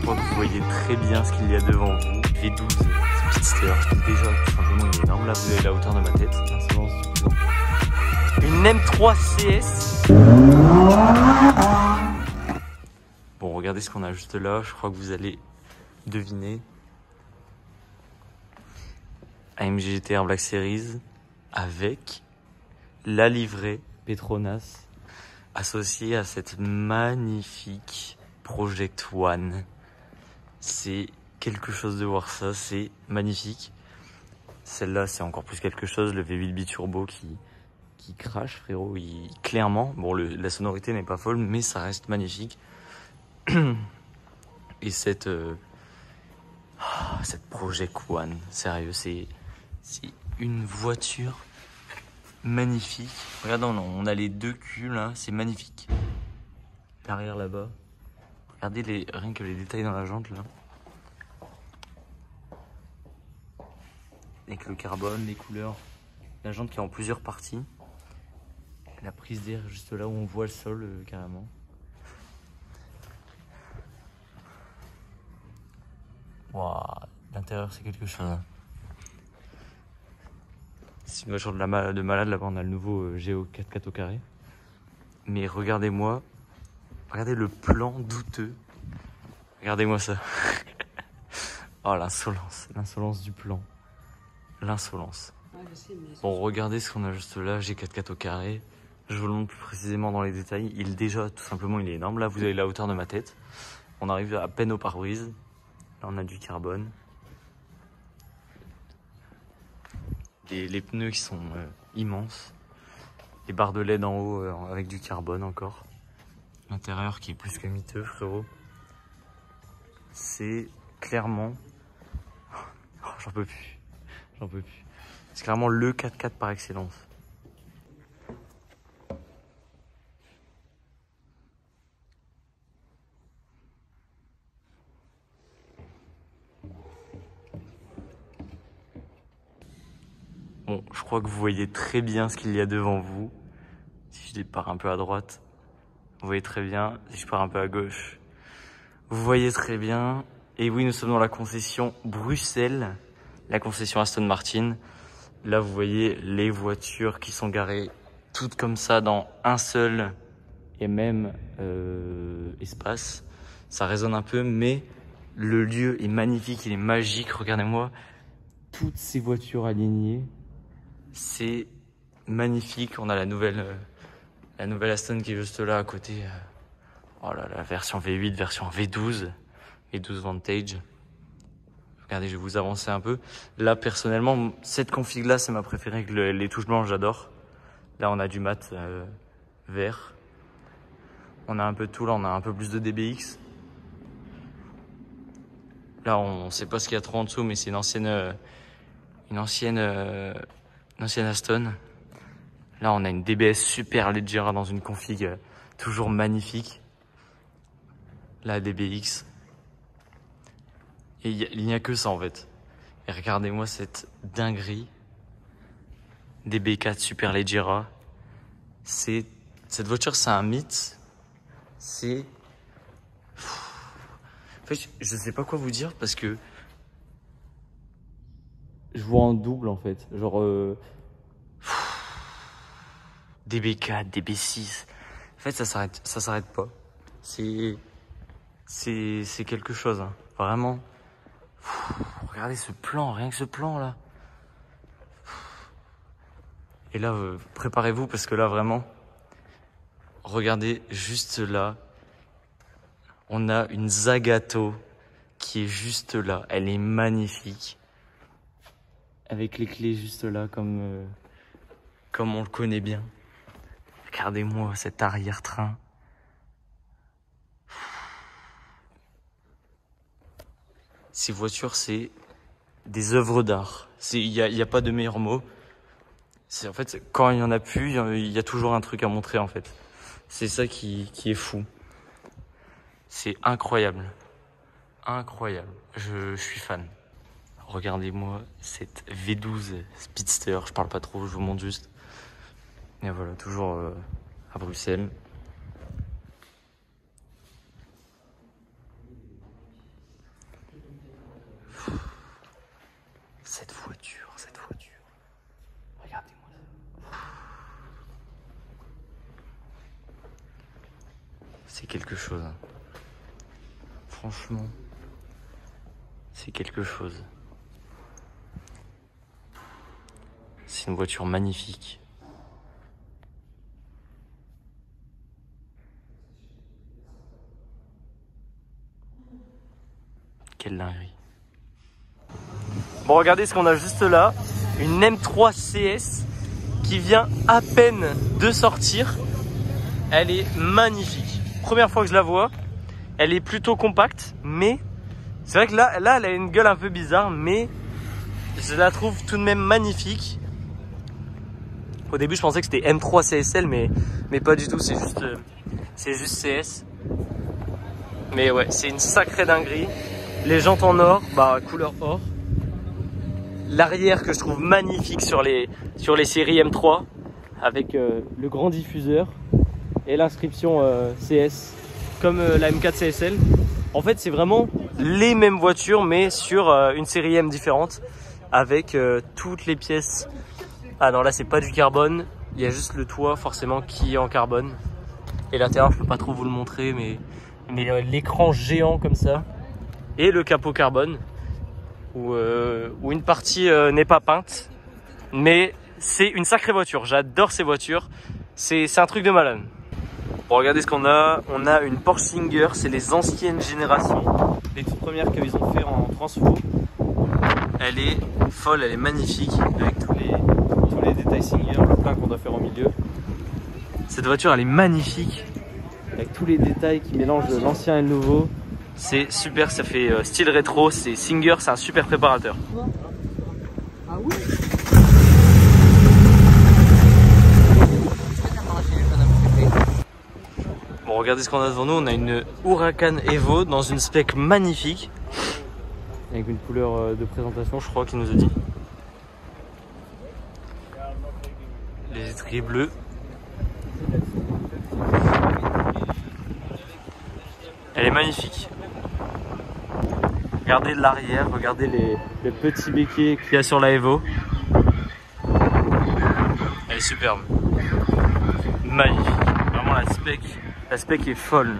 crois que vous voyez très bien ce qu'il y a devant vous. V12 Speedster. Déjà, tout simplement, il est énorme. Là, vous avez la hauteur de ma tête. L'insolence du plan. Une M3 CS. Bon, regardez ce qu'on a juste là. Je crois que vous allez deviner. AMG GT-R Black Series avec la livrée Petronas associée à cette magnifique Project One. C'est quelque chose de voir ça, c'est magnifique. Celle-là, c'est encore plus quelque chose, le V8 biturbo qui crache, frérot. Clairement, bon, la sonorité n'est pas folle, mais ça reste magnifique. Et cette Project One, sérieux, c'est une voiture magnifique. Regardez, on a les deux culs là, c'est magnifique. L'arrière là-bas. Regardez rien que les détails dans la jante là. Avec le carbone, les couleurs. La jante qui est en plusieurs parties. La prise d'air juste là où on voit le sol carrément. Waouh, l'intérieur c'est quelque chose. C'est une voiture de malade. Là-bas on a le nouveau Géo 4x4 au carré. Mais regardez-moi. Regardez le plan douteux. Regardez-moi ça. Oh l'insolence du plan. L'insolence. Bon, regardez ce qu'on a juste là, G4x4 au carré. Je vous le montre plus précisément dans les détails. Déjà, tout simplement, il est énorme. Là, vous avez la hauteur de ma tête. On arrive à peine au pare-brise. Là, on a du carbone. Les pneus qui sont immenses. Les barres de LED en haut avec du carbone encore. L'intérieur qui est plus que miteux, frérot. C'est clairement... Oh, j'en peux plus. C'est clairement le 4x4 par excellence. Bon, je crois que vous voyez très bien ce qu'il y a devant vous. Si je pars un peu à droite, vous voyez très bien. Si je pars un peu à gauche, vous voyez très bien. Et oui, nous sommes dans la concession Bruxelles, la concession Aston Martin. Là, vous voyez les voitures qui sont garées toutes comme ça dans un seul et même espace. Ça résonne un peu, mais le lieu est magnifique, il est magique. Regardez-moi, toutes ces voitures alignées. C'est magnifique. On a la nouvelle Aston qui est juste là à côté. Oh là là, version V8, version V12 Vantage. Regardez, je vais vous avancer un peu. Là, personnellement, cette config-là, c'est ma préférée. Les touches blanches, j'adore. Là, on a du mat vert. On a un peu de tout. Là, on a un peu plus de DBX. Là, on sait pas ce qu'il y a trop en dessous, mais c'est une ancienne Aston. Là, on a une DBS super Leggera dans une config toujours magnifique. Là, DBX. Et il n'y a que ça en fait. Et regardez-moi cette dinguerie. DB4 Super Leggera. Cette voiture, c'est un mythe. En fait, je sais pas quoi vous dire parce que je vois en double en fait. Genre DB4, DB6. En fait, ça s'arrête pas. C'est quelque chose, hein. Vraiment. Regardez ce plan, rien que ce plan là. Et là, préparez-vous parce que là, vraiment, regardez juste là. On a une Zagato qui est juste là. Elle est magnifique. Avec les clés juste là, comme on le connaît bien. Regardez-moi cet arrière-train. Ces voitures, c'est des œuvres d'art. Il y a pas de meilleur mot. En fait, quand il y en a plus, il y a toujours un truc à montrer en fait. C'est ça qui est fou. C'est incroyable. Incroyable. Je suis fan. Regardez-moi cette V12 Speedster. Je parle pas trop, je vous montre juste. Et voilà, toujours à Bruxelles. quelque chose. Franchement, c'est quelque chose. C'est une voiture magnifique. Quelle dinguerie. Bon, regardez ce qu'on a juste là. Une M3 CS qui vient à peine de sortir. Elle est magnifique. Première fois que je la vois. Elle est plutôt compacte, mais c'est vrai que là, elle a une gueule un peu bizarre, mais je la trouve tout de même magnifique. Au début, je pensais que c'était M3 CSL, mais pas du tout. C'est juste CS. Mais ouais, c'est une sacrée dinguerie. Les jantes en or, bah couleur or. L'arrière que je trouve magnifique sur les séries M3 avec le grand diffuseur et l'inscription CS comme la M4 CSL. En fait, c'est vraiment les mêmes voitures mais sur une série M différente avec toutes les pièces. Ah non, là c'est pas du carbone, il y a juste le toit forcément qui est en carbone. Et l'intérieur, je peux pas trop vous le montrer, mais l'écran géant comme ça et le capot carbone où une partie n'est pas peinte, mais c'est une sacrée voiture. J'adore ces voitures, c'est un truc de malade. Bon, regardez ce qu'on a. On a une Porsche Singer, c'est les anciennes générations, les toutes premières qu'ils ont fait en transfo. Elle est folle, elle est magnifique avec tous les détails Singer, le plein qu'on doit faire au milieu. Cette voiture, elle est magnifique avec tous les détails qui mélangent l'ancien et le nouveau. C'est super, ça fait style rétro, c'est Singer, c'est un super préparateur. Ah oui. Bon, regardez ce qu'on a devant nous, on a une Huracan Evo dans une spec magnifique. Avec une couleur de présentation, je crois qu'il nous a dit. Les étriers bleus. Elle est magnifique. Regardez l'arrière, regardez les petits béquets qu'il y a sur la Evo. Elle est superbe. Magnifique. Vraiment la spec est folle.